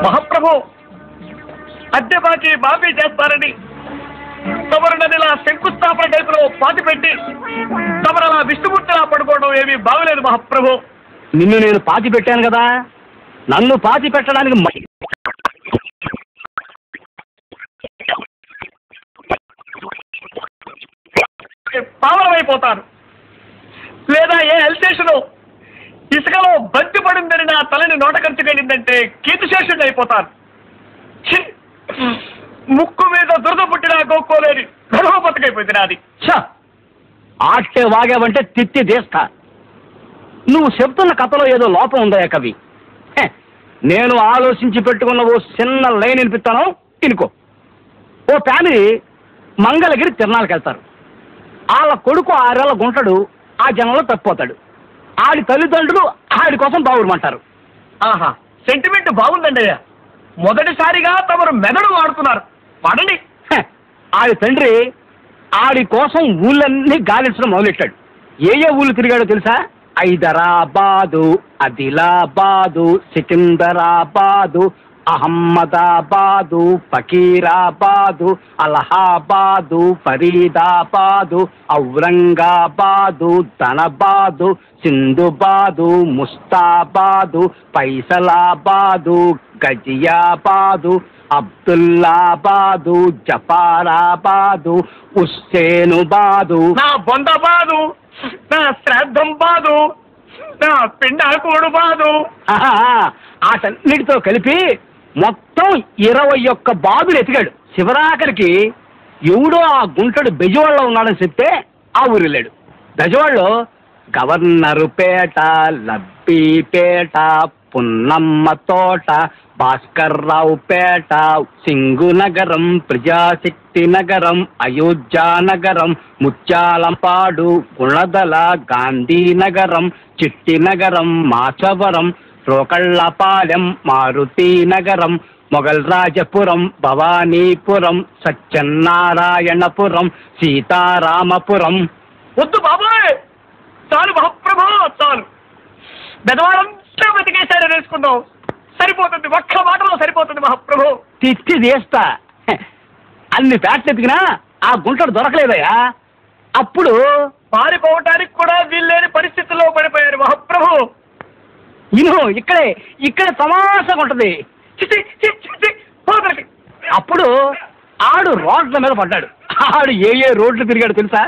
మహాప్రభు అద్దె బాకీ మాఫీ చేస్తారని తమరు నదిలా శంకుస్థాపన టైపులో పాతి పెట్టి తమరలా విష్ణుమూర్తిలా పడుకోవడం ఏమీ బాగలేదు మహాప్రభు. నిన్ను నేను పాతి పెట్టాను కదా, నన్ను పాతి పెట్టడానికి పావనమైపోతాను. లేదా ఏ ఎల్టేషను ఇసుకలో బంతి పడిందని నా తలని నోట ఖర్చుకెళ్ళిందంటే కీర్తిశేషుడు అయిపోతాను. ముక్కు మీద దురద పుట్టినా గోక్కోలేని గర్భపతకైపోయింది నాది. ఆట్టే వాగావంటే తిత్తి తీస్తా. నువ్వు చెప్తున్న కథలో ఏదో లోపం ఉందా కవి? నేను ఆలోచించి పెట్టుకున్న ఓ చిన్న లైన్ వినిపిస్తాను, ఇనుకో. ఓ ఫ్యామిలీ మంగళగిరి తిరణాలకు వెళ్తారు. వాళ్ళ కొడుకు 6 ఏళ్ల గుంటడు ఆ జనంలో తప్పిపోతాడు. ఆడి తల్లిదండ్రులు ఆడి కోసం బావురమంటారు. ఆహా, సెంటిమెంట్ బాగుందండి అయ్యా. మొదటిసారిగా తమరు మెదడు వాడుతున్నారు, వాడండి. ఆడి తండ్రి ఆడి కోసం ఊళ్ళన్నీ గాలించడం మొదలెట్టాడు. ఏ ఊళ్ళు తిరిగాడో తెలుసా? హైదరాబాదు, ఆదిలాబాదు, సికింద్రాబాదు, అహ్మదాబాదు, ఫకీరాబాదు, అలహాబాదు, ఫరీదాబాదు, ఔరంగాబాదు, ధనబాదు, సింధుబాదు, ముస్తాబాదు, ఫైసలాబాదు, గజియాబాదు, అబ్దుల్లాబాదు, జఫారాబాదు, హుస్సేనుబాదు. నా బొందబాదు, నా శ్రాద్ధం బాదు, నా పిండాకోడు బాదు. ఆటన్నిటితో కలిపి మొత్తం 21 బాదులు ఎతికాడు. శివరాఖరికి ఎవడో ఆ గుంటడు బెజవాడలో ఉన్నాడని చెప్తే ఆ ఊరు వెళ్ళాడు. బెజవాడలో గవర్నరుపేట, లబ్బీపేట, పున్నమ్మ తోట, భాస్కర్రావు పేట, సింగునగరం, ప్రజాశక్తి నగరం, అయోధ్యానగరం, ముత్యాలంపాడు, గుణదల, గాంధీనగరం, చిట్టినగరం, మాచవరం, రోకళ్లపాలెం, మారుతీనగరం, మొఘల్ రాజపురం, భవానీపురం, సత్యనారాయణపురం, సీతారామపురం. వద్దు బాబాయ్, చాలు మహాప్రభు, చాలు. బెదవాడంతా వెతికేశారని వేసుకుందాం, సరిపోతుంది. ఒక్క మాటలో సరిపోతుంది మహాప్రభు. తిత్తి తీస్తా. అన్ని ఫ్యాట్లు ఎతికినా ఆ గుంటలు దొరకలేదయ్యా. అప్పుడు పారిపోవటానికి కూడా వీల్లేని పరిస్థితుల్లో పడిపోయారు మహాప్రభు. ఇక్కడే తమాషగా ఉంటది. అప్పుడు ఆడు రోడ్ల మీద పడ్డాడు. ఆడు ఏ రోడ్లు తిరిగాడు తెలుసా?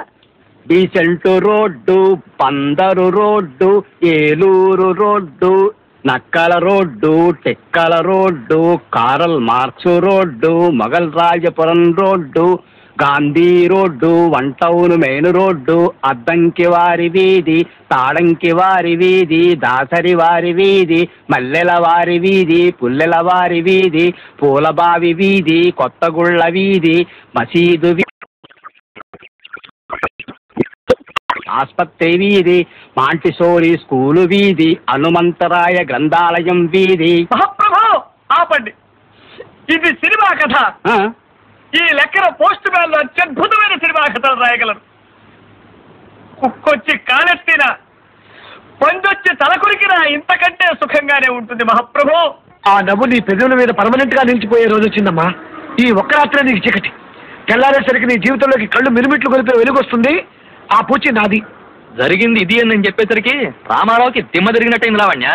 Decent road, Bandar road, Eluru road, Nakkala road, Tekkala road, Karl Marx road, Mughal Rajapuram road, Gandhi road, 1 town main road, Addanki వారి వీధి, తాడంకి వారి వీధి, దాసరి వారి వీధి, మల్లెల వారి వీధి, పుల్లెల వారి వీధి, పూలబావి వీధి, కొత్తగుళ్ళ వీధి, మసీదు ఆస్పత్రి వీధి, మాంటిసోరి స్కూలు వీధి, హనుమంతరాయ గ్రంథాలయం వీధి. మహాప్రభు ఆపండి, ఇది సినిమా కథ. ఈ లెక్కన పోస్ట్ మ్యాన్ అత్యద్భుతమైన సినిమా కథలు రాయగలరు. కుక్కొచ్చి కాలెత్తిన, పందొచ్చి తలకొరికినా ఇంతకంటే సుఖంగానే ఉంటుంది మహాప్రభు. ఆ నవ్వు నీ పెదవుల మీద పర్మనెంట్ గా నిలిచిపోయే రోజు వచ్చిందమ్మా. ఈ ఒక్క రాత్రే నీకు చీకటి, తెల్లారేసరికి నీ జీవితంలోకి కళ్ళు మిరుమిట్లు కొలిపే వెలుగొస్తుంది. ఆ పూచి నాది. జరిగింది ఇది అని నేను చెప్పేసరికి రామారావుకి దిమ్మ తిరిగినట్టయింది లావణ్య.